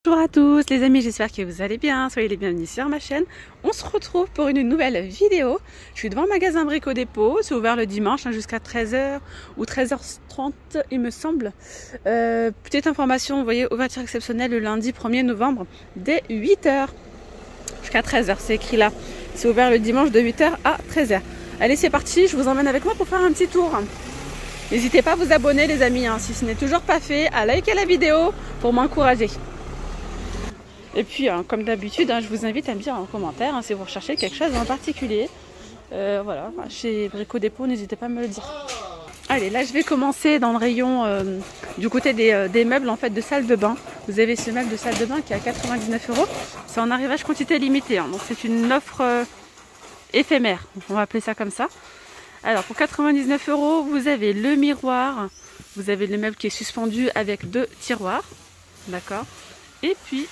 Bonjour à tous les amis, j'espère que vous allez bien, soyez les bienvenus sur ma chaîne. On se retrouve pour une nouvelle vidéo. Je suis devant le magasin Brico Dépôt, c'est ouvert le dimanche jusqu'à 13h ou 13h30 il me semble. Petite information, vous voyez, ouverture exceptionnelle le lundi 1er novembre dès 8h jusqu'à 13h, c'est écrit là. C'est ouvert le dimanche de 8h à 13h. Allez, c'est parti, je vous emmène avec moi pour faire un petit tour. N'hésitez pas à vous abonner les amis, si ce n'est toujours pas fait, à liker la vidéo pour m'encourager. Et puis, comme d'habitude, je vous invite à me dire en commentaire si vous recherchez quelque chose en particulier. Voilà, chez Brico Dépôt, n'hésitez pas à me le dire. Allez, là, je vais commencer dans le rayon du côté des meubles en fait de salle de bain. Vous avez ce meuble de salle de bain qui est à 99 €. C'est en arrivage quantité limitée, donc c'est une offre éphémère. On va appeler ça comme ça. Alors, pour 99 €, vous avez le miroir. Vous avez le meuble qui est suspendu avec 2 tiroirs. D'accord. Et puis,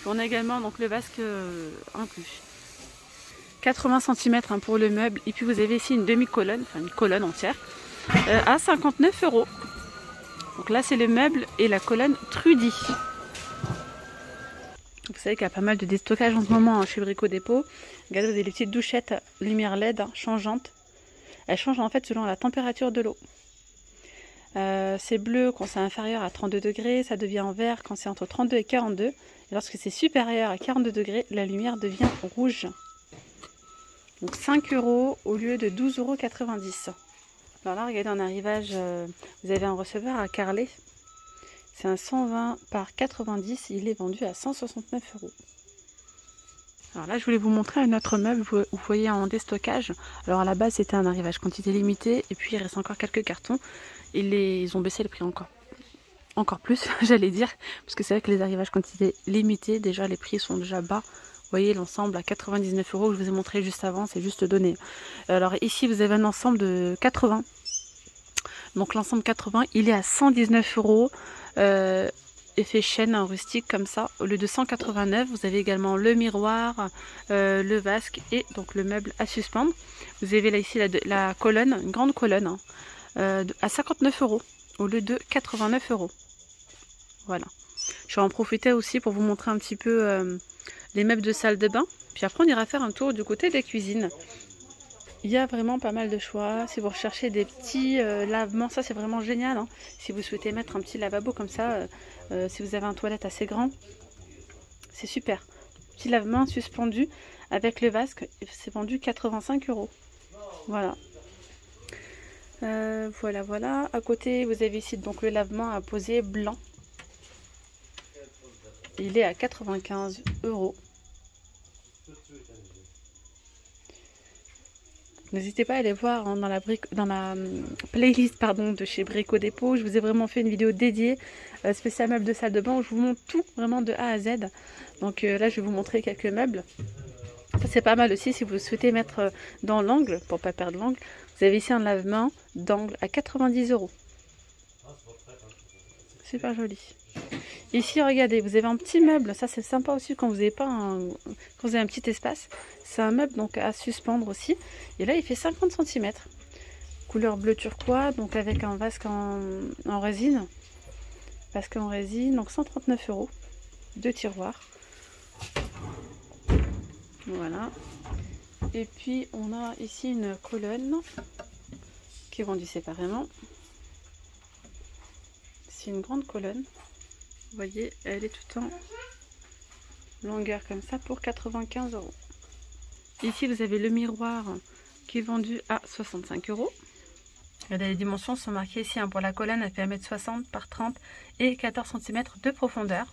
on a également donc le vasque inclus. 80 cm pour le meuble. Et puis vous avez ici une demi-colonne, enfin une colonne entière, à 59 €. Donc là c'est le meuble et la colonne Trudy. Vous savez qu'il y a pas mal de déstockage en ce moment chez Brico Dépôt. Regardez, vous avez les petites douchettes lumière LED changeantes. Elles changent en fait selon la température de l'eau. C'est bleu quand c'est inférieur à 32 degrés, ça devient en vert quand c'est entre 32 et 42. Et lorsque c'est supérieur à 42 degrés, la lumière devient rouge. Donc 5 € au lieu de 12,90 €. Alors là, regardez en arrivage, vous avez un receveur à carreler. C'est un 120 par 90, il est vendu à 169 €. Alors là, je voulais vous montrer un autre meuble, vous voyez en déstockage. Alors à la base, c'était un arrivage quantité limitée, et puis il reste encore quelques cartons. Ils ont baissé le prix encore plus, j'allais dire, parce que c'est vrai que les arrivages quantité limitée, déjà les prix sont déjà bas. Vous voyez l'ensemble à 99 € que je vous ai montré juste avant, c'est juste donné. Alors ici, vous avez un ensemble de 80. Donc l'ensemble 80, il est à 119 €. Effet chaîne rustique comme ça, au lieu de 189. Vous avez également le miroir, le vasque et donc le meuble à suspendre. Vous avez là ici la colonne, une grande colonne, à 59 € au lieu de 89 €. Voilà. Je vais en profiter aussi pour vous montrer un petit peu les meubles de salle de bain. Puis après on ira faire un tour du côté des cuisines. Il y a vraiment pas mal de choix. Si vous recherchez des petits lavements, ça c'est vraiment génial. Si vous souhaitez mettre un petit lavabo comme ça, si vous avez un toilette assez grand, c'est super. Petit lavement suspendu avec le vasque, c'est vendu 85 €. Voilà. Voilà. À côté, vous avez ici donc le lavement à poser blanc. Il est à 95 €. N'hésitez pas à aller voir dans la playlist de chez Brico Dépôt. Je vous ai vraiment fait une vidéo dédiée spéciale meubles de salle de bain où je vous montre tout vraiment de A à Z. Donc là, je vais vous montrer quelques meubles. Ça, c'est pas mal aussi si vous souhaitez mettre dans l'angle, pour ne pas perdre l'angle. Vous avez ici un lavement d'angle à 90 €. Super joli. Ici, regardez, vous avez un petit meuble. Ça, c'est sympa aussi quand vous avez pas quand vous avez un petit espace. C'est un meuble donc à suspendre aussi. Et là, il fait 50 cm. Couleur bleu turquoise, donc avec un vasque en résine. Vasque en résine, donc 139 €. 2 tiroirs. Voilà. Et puis, on a ici une colonne qui est vendue séparément. C'est une grande colonne. Vous voyez, elle est tout en longueur comme ça pour 95 €. Ici, vous avez le miroir qui est vendu à 65 €. Les dimensions sont marquées ici. Pour la colonne, elle fait 1,60 m par 30 et 14 cm de profondeur.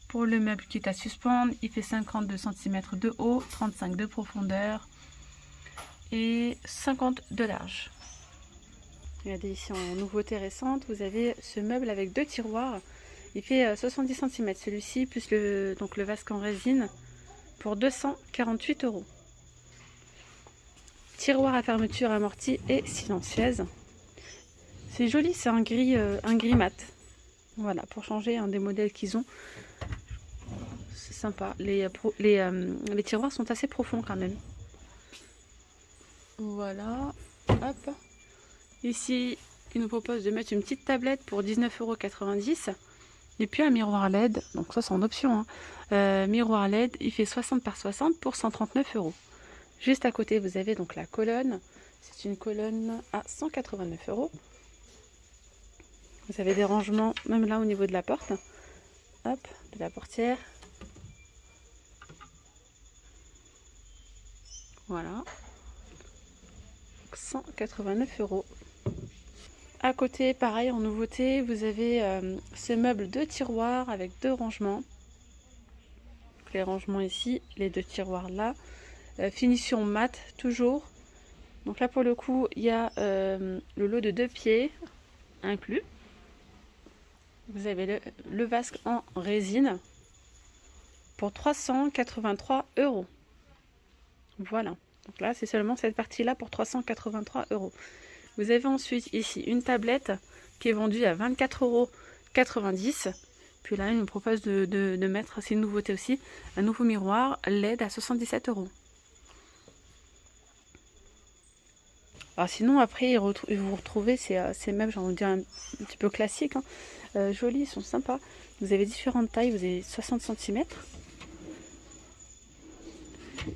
Pour le meuble qui est à suspendre, il fait 52 cm de haut, 35 de profondeur et 50 de large. Regardez ici en nouveauté récente, vous avez ce meuble avec 2 tiroirs. Il fait 70 cm celui-ci, plus le vasque en résine pour 248 €. Tiroir à fermeture amortie et silencieuse. C'est joli, c'est un gris mat. Voilà, pour changer un des modèles qu'ils ont. C'est sympa. Les tiroirs sont assez profonds quand même. Voilà. Hop. Ici, ils nous proposent de mettre une petite tablette pour 19,90 €. Et puis un miroir LED, donc ça c'est en option, hein. Miroir LED, il fait 60 par 60 pour 139 €. Juste à côté, vous avez donc la colonne. C'est une colonne à 189 €. Vous avez des rangements, même là au niveau de la porte. Hop, de la portière. Voilà. 189 €. À côté, pareil, en nouveauté, vous avez ce meuble de tiroirs avec 2 rangements. Donc, les rangements ici, les 2 tiroirs là. Finition mat, toujours. Donc là, pour le coup, il y a le lot de 2 pieds inclus. Vous avez le vasque en résine pour 383 €. Voilà. Donc là, c'est seulement cette partie-là pour 383 €. Vous avez ensuite ici une tablette qui est vendue à 24,90 €. Puis là, il me propose de mettre, c'est une nouveauté aussi, un nouveau miroir LED à 77 €. Alors sinon, après, vous retrouvez ces meubles, j'ai envie de dire un petit peu classiques, hein. Jolis, ils sont sympas. Vous avez différentes tailles, vous avez 60 cm.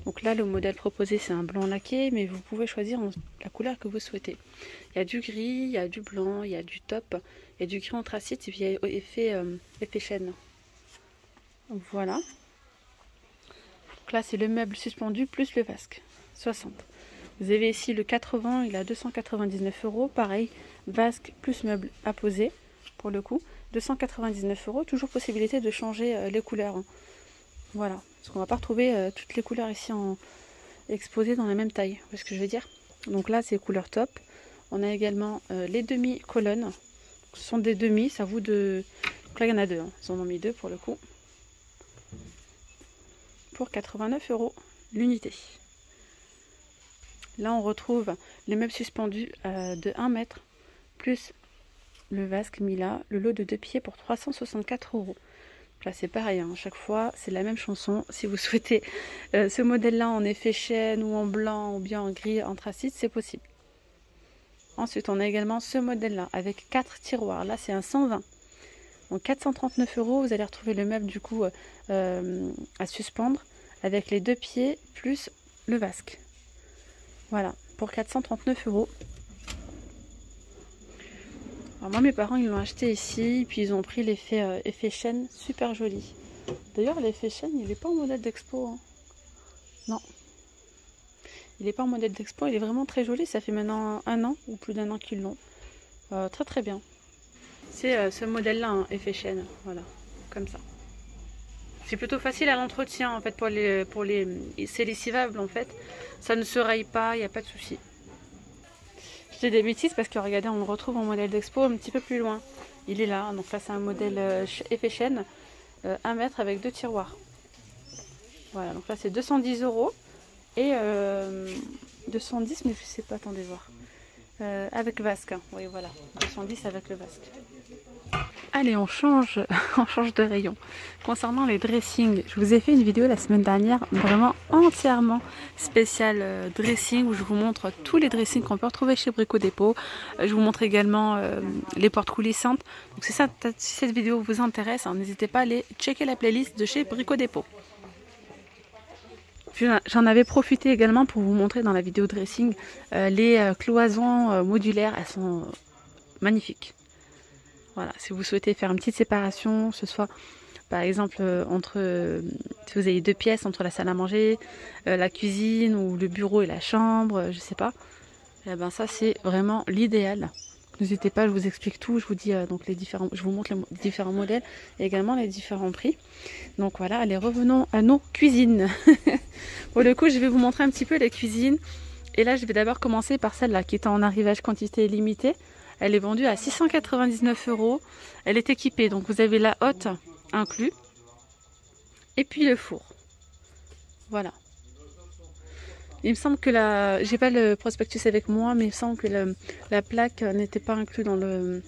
Donc là, le modèle proposé, c'est un blanc laqué, mais vous pouvez choisir la couleur que vous souhaitez. Il y a du gris, il y a du blanc, il y a du taupe, il y a du gris anthracite, et puis il y a effet chêne. Voilà. Donc là, c'est le meuble suspendu plus le vasque. 60. Vous avez ici le 80, il a 299 €. Pareil, vasque plus meuble à poser, pour le coup. 299 €. Toujours possibilité de changer les couleurs, hein. Voilà. Parce qu'on ne va pas retrouver toutes les couleurs ici exposées dans la même taille. Vous voyez ce que je veux dire? Donc là, c'est couleur top. On a également les demi-colonnes. Ce sont des demi, ça vous de... Donc là, il y en a 2. Hein. Ils en ont mis 2 pour le coup. Pour 89 € l'unité. Là, on retrouve les meubles suspendus de 1 mètre, plus le vasque mis là, le lot de 2 pieds pour 364 €. Là, c'est pareil, hein, à chaque fois, c'est la même chanson. Si vous souhaitez ce modèle-là en effet chêne ou en blanc ou bien en gris anthracite, c'est possible. Ensuite, on a également ce modèle-là avec 4 tiroirs. Là, c'est un 120. Donc 439 €, vous allez retrouver le meuble du coup à suspendre avec les 2 pieds plus le vasque. Voilà, pour 439 €. Alors moi, mes parents, ils l'ont acheté ici, puis ils ont pris l'effet effet chêne, super joli. D'ailleurs, l'effet chêne, il n'est pas en modèle d'expo. Hein. Non. Il n'est pas en modèle d'expo, il est vraiment très joli. Ça fait maintenant 1 an, ou plus d'1 an qu'ils l'ont. Très très bien. C'est ce modèle-là, hein, effet chêne. Voilà, comme ça. C'est plutôt facile à l'entretien, en fait, c'est lessivable, en fait. Ça ne se raye pas, il n'y a pas de souci. Je dis des bêtises parce que regardez, on le retrouve en modèle d'expo un petit peu plus loin. Il est là, donc là c'est un modèle effet chêne, 1 mètre avec 2 tiroirs. Voilà, donc là c'est 210 € et 210, mais je sais pas, attendez voir. Avec vasque, hein. Oui voilà, 210 avec le vasque. Allez, on change de rayon. Concernant les dressings, je vous ai fait une vidéo la semaine dernière, vraiment entièrement spéciale dressing, où je vous montre tous les dressings qu'on peut retrouver chez Brico Dépôt. Je vous montre également les portes coulissantes. Donc c'est ça, si cette vidéo vous intéresse, hein, n'hésitez pas à aller checker la playlist de chez Brico Dépôt. J'en avais profité également pour vous montrer dans la vidéo dressing les cloisons modulaires, elles sont magnifiques. Voilà, si vous souhaitez faire une petite séparation, ce soit par exemple si vous avez 2 pièces entre la salle à manger, la cuisine ou le bureau et la chambre, je sais pas, et ben ça c'est vraiment l'idéal. N'hésitez pas, je vous explique tout, je vous dis donc je vous montre les différents modèles et également les différents prix. Donc voilà, allez, revenons à nos cuisines. Pour le coup, je vais vous montrer un petit peu les cuisines. Et là, je vais d'abord commencer par celle-là qui est en arrivage quantité limitée. Elle est vendue à 699 €. Elle est équipée, donc vous avez la hotte inclus. Et puis le four. Voilà. Il me semble que j'ai pas le prospectus avec moi, mais il me semble que la plaque n'était pas inclue dans le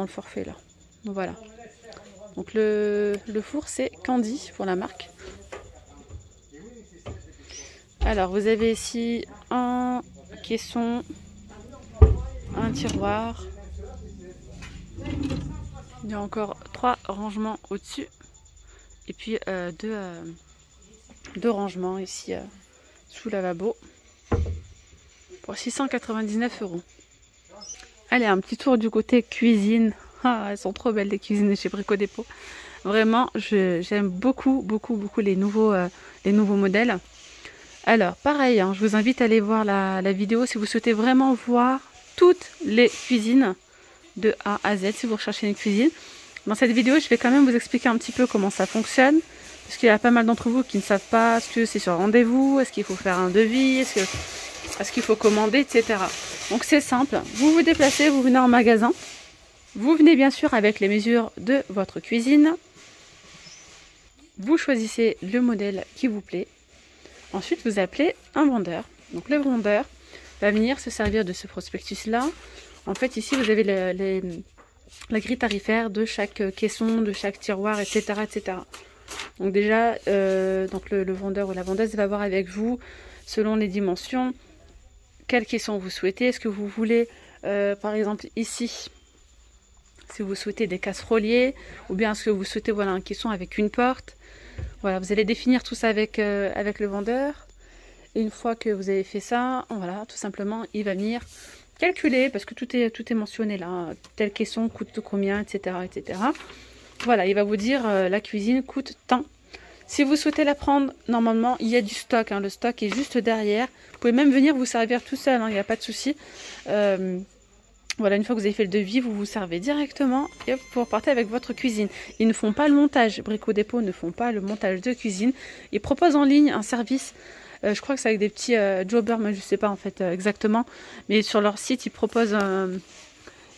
forfait là. Donc voilà. Donc le four c'est Candy pour la marque. Alors vous avez ici un caisson, un tiroir, y a encore 3 rangements au-dessus. Et puis deux rangements ici sous le lavabo. Pour 699 €. Allez, un petit tour du côté cuisine. Ah, elles sont trop belles les cuisines chez Brico Dépôt. Vraiment, j'aime beaucoup les nouveaux modèles. Alors, pareil, hein, je vous invite à aller voir la vidéo si vous souhaitez vraiment voir toutes les cuisines de A à Z, si vous recherchez une cuisine. Dans cette vidéo, je vais quand même vous expliquer un petit peu comment ça fonctionne. Parce qu'il y a pas mal d'entre vous qui ne savent pas, est-ce que c'est sur rendez-vous, est-ce qu'il faut faire un devis, est-ce qu'il faut commander, etc. Donc c'est simple, vous vous déplacez, vous venez en magasin, vous venez bien sûr avec les mesures de votre cuisine, vous choisissez le modèle qui vous plaît, ensuite vous appelez un vendeur. Donc le vendeur va venir se servir de ce prospectus là. En fait ici vous avez la grille tarifaire de chaque caisson, de chaque tiroir, etc. etc. Donc déjà, donc le vendeur ou la vendeuse va voir avec vous, selon les dimensions, quelle caisson vous souhaitez. Est-ce que vous voulez, par exemple ici, si vous souhaitez des casseroliers, ou bien est-ce que vous souhaitez voilà, un caisson avec une porte. Voilà, vous allez définir tout ça avec le vendeur. Et une fois que vous avez fait ça, voilà, tout simplement, il va venir calculer, parce que tout est mentionné là, telle caisson coûte combien, etc. etc. Voilà, il va vous dire la cuisine coûte tant. Si vous souhaitez la prendre, normalement, il y a du stock. Hein, le stock est juste derrière. Vous pouvez même venir vous servir tout seul, hein, il n'y a pas de souci. Voilà, une fois que vous avez fait le devis, vous vous servez directement et vous repartez avec votre cuisine. Ils ne font pas le montage. Brico Dépôt ne font pas le montage de cuisine. Ils proposent en ligne un service. Je crois que c'est avec des petits jobbers, mais je ne sais pas en fait exactement. Mais sur leur site, ils proposent...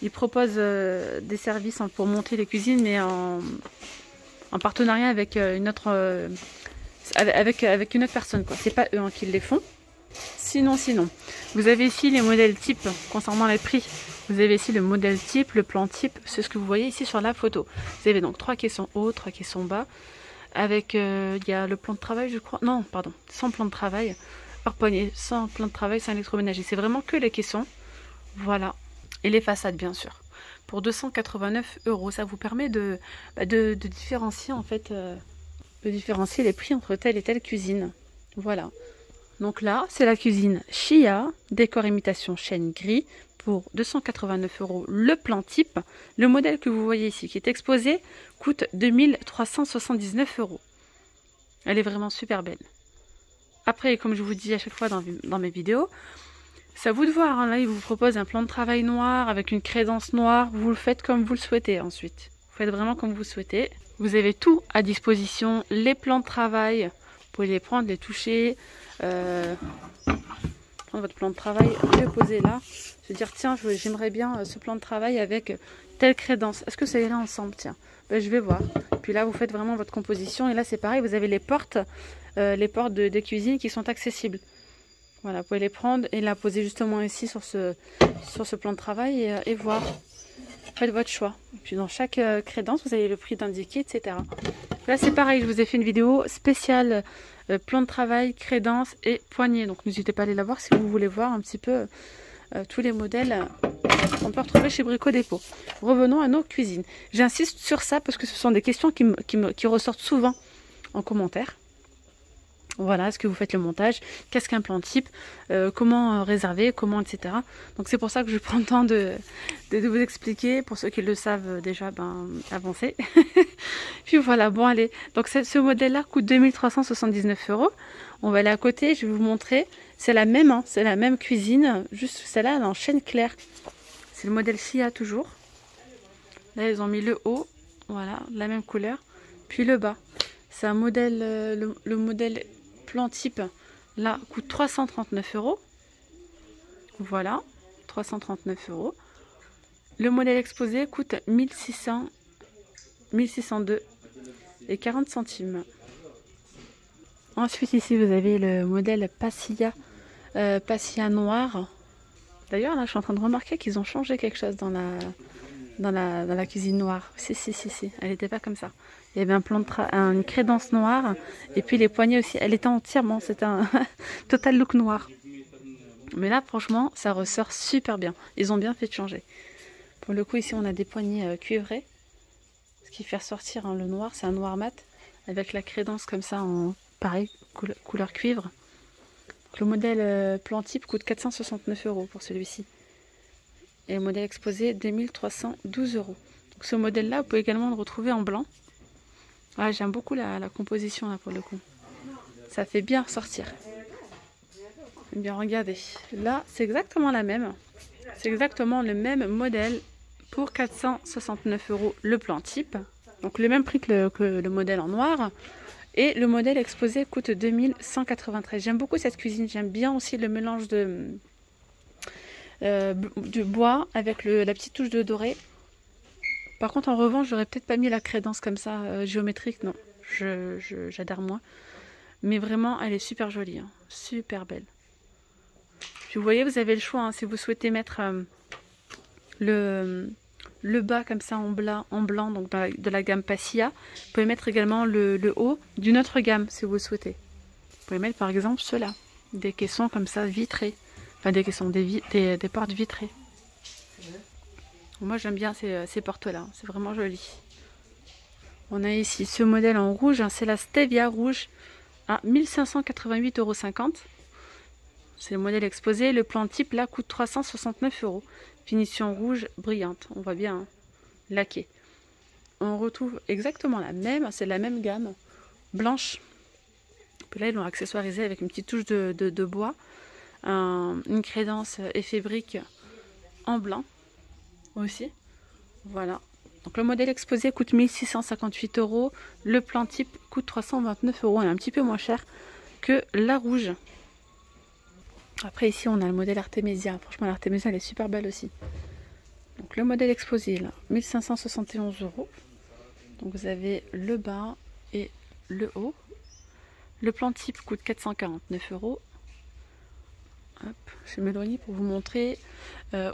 Ils proposent des services pour monter les cuisines, mais en partenariat avec une autre personne. C'est pas eux qui les font. Sinon, vous avez ici les modèles types concernant les prix. Vous avez ici le modèle type, le plan type, c'est ce que vous voyez ici sur la photo. Vous avez donc 3 caissons hauts, 3 caissons bas. Avec, il y a le plan de travail, je crois. Non, pardon, sans plan de travail. Hors poignée, sans plan de travail, sans électroménager. C'est vraiment que les caissons. Voilà. Et les façades bien sûr. Pour 289 €, ça vous permet de différencier en fait, de différencier les prix entre telle et telle cuisine. Voilà. Donc là, c'est la cuisine Chia, décor imitation chêne gris, pour 289 € le plan type. Le modèle que vous voyez ici, qui est exposé, coûte 2379 €. Elle est vraiment super belle. Après, comme je vous dis à chaque fois dans mes vidéos, c'est à vous de voir, hein. Là, il vous propose un plan de travail noir avec une crédence noire. Vous le faites comme vous le souhaitez ensuite. Vous faites vraiment comme vous souhaitez. Vous avez tout à disposition. Les plans de travail, vous pouvez les prendre, les toucher. Prendre votre plan de travail, le poser là. Se dire, tiens, j'aimerais bien ce plan de travail avec telle crédence. Est-ce que ça irait ensemble? Tiens, ben, je vais voir. Puis là, vous faites vraiment votre composition. Et là, c'est pareil, vous avez les portes des cuisines qui sont accessibles. Voilà, vous pouvez les prendre et la poser justement ici sur ce plan de travail et voir. Faites votre choix. Et puis dans chaque crédence, vous avez le prix indiqué, etc. Là, c'est pareil, je vous ai fait une vidéo spéciale plan de travail, crédence et poignée. Donc n'hésitez pas à aller la voir si vous voulez voir un petit peu tous les modèles qu'on peut retrouver chez Brico Dépôt. Revenons à nos cuisines. J'insiste sur ça parce que ce sont des questions qui ressortent souvent en commentaire. Voilà, est-ce que vous faites le montage? Qu'est-ce qu'un plan type? Comment réserver? Comment, etc. Donc c'est pour ça que je prends le temps de vous expliquer. Pour ceux qui le savent déjà, ben avancez. Puis voilà, bon allez. Donc ce modèle-là coûte 2379 €. On va aller à côté, je vais vous montrer. C'est la même, hein, c'est la même cuisine. Juste celle-là, elle est en chêne clair. C'est le modèle Chia toujours. Là, ils ont mis le haut. Voilà, la même couleur. Puis le bas. C'est un modèle, le modèle plan type, là, coûte 339 €. Voilà, 339 €. Le modèle exposé coûte 1602 et 40 centimes. Ensuite, ici, vous avez le modèle Passia noir. D'ailleurs, là, je suis en train de remarquer qu'ils ont changé quelque chose dans la cuisine noire. Si. Elle n'était pas comme ça. Il y avait une crédence noire. Et puis les poignées aussi. Elle était entièrement. C'était un total look noir. Mais là, franchement, ça ressort super bien. Ils ont bien fait de changer. Pour le coup, ici, on a des poignées cuivrées. qui fait ressortir hein, le noir. C'est un noir mat avec la crédence comme ça en pareil, couleur cuivre. Donc, le modèle plan type coûte 469 € pour celui-ci. Et le modèle exposé 2312 €. Donc ce modèle-là, vous pouvez également le retrouver en blanc. Ah, j'aime beaucoup la composition là pour le coup. Ça fait bien ressortir. Eh bien, regardez. Là, c'est exactement la même. C'est exactement le même modèle pour 469 € le plan type. Donc le même prix que le modèle en noir. Et le modèle exposé coûte 2193. J'aime beaucoup cette cuisine. J'aime bien aussi le mélange du bois avec la petite touche de doré. Par contre, en revanche, j'aurais peut-être pas mis la crédence comme ça, géométrique. Non, j'adore moins. Mais vraiment, elle est super jolie. Hein. Super belle. Puis vous voyez, vous avez le choix. Hein, si vous souhaitez mettre le bas comme ça en blanc donc de la gamme Passia. Vous pouvez mettre également le haut d'une autre gamme si vous le souhaitez. Vous pouvez mettre par exemple ceux-là, des caissons comme ça vitrés. Enfin des caissons, des portes vitrées. Moi j'aime bien ces portes-là, c'est vraiment joli. On a ici ce modèle en rouge, hein, c'est la Stevia rouge à 1588,50 €. C'est le modèle exposé, le plan type là coûte 369 €. Finition rouge brillante, on voit bien hein, laqué. On retrouve exactement la même, c'est la même gamme, blanche. Puis là ils l'ont accessoirisé avec une petite touche de bois, une crédence effet brique en blanc aussi. Voilà. Donc le modèle exposé coûte 1658 €, le plan type coûte 329 €, elle est un petit peu moins cher que la rouge. Après ici on a le modèle Artemisia, franchement l'Artemisia elle est super belle aussi. Donc le modèle exposé là, 1571 €. Donc vous avez le bas et le haut. Le plan type coûte 449 €. Hop, je vais m'éloigner pour vous montrer.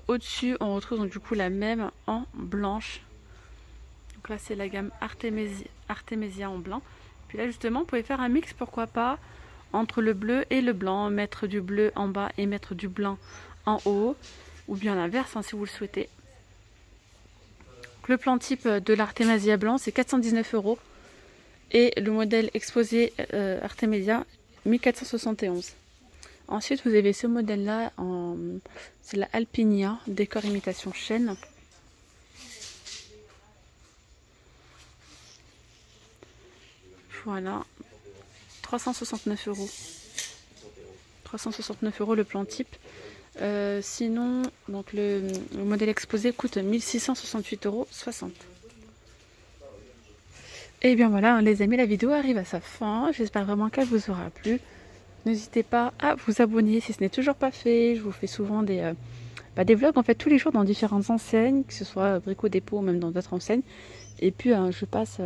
Au-dessus on retrouve donc du coup la même en blanche. Donc là c'est la gamme Artemisia en blanc. Puis là justement vous pouvez faire un mix, pourquoi pas, entre le bleu et le blanc, mettre du bleu en bas et mettre du blanc en haut, ou bien l'inverse hein, si vous le souhaitez. Donc, le plan type de l'Artemisia blanc c'est 419 € et le modèle exposé Artemisia 1471. Ensuite vous avez ce modèle là, c'est la Alpinia, décor imitation chêne. Voilà. 369 €. 369 € le plan type. Sinon, donc le modèle exposé coûte 1668,60 €. Et bien voilà, les amis, la vidéo arrive à sa fin. J'espère vraiment qu'elle vous aura plu. N'hésitez pas à vous abonner si ce n'est toujours pas fait. Je vous fais souvent des vlogs en fait tous les jours dans différentes enseignes, que ce soit Brico Dépôt ou même dans d'autres enseignes. Et puis je passe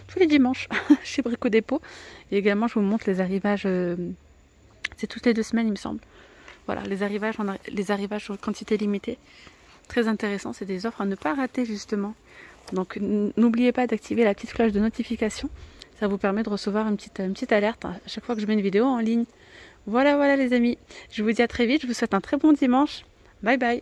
tous les dimanches chez Brico Dépôt. Et également je vous montre les arrivages, c'est toutes les 2 semaines il me semble. Voilà, les arrivages en quantité limitée. Très intéressant, c'est des offres à ne pas rater justement. Donc n'oubliez pas d'activer la petite cloche de notification. Ça vous permet de recevoir une petite alerte à chaque fois que je mets une vidéo en ligne. Voilà les amis. Je vous dis à très vite, je vous souhaite un très bon dimanche. Bye bye.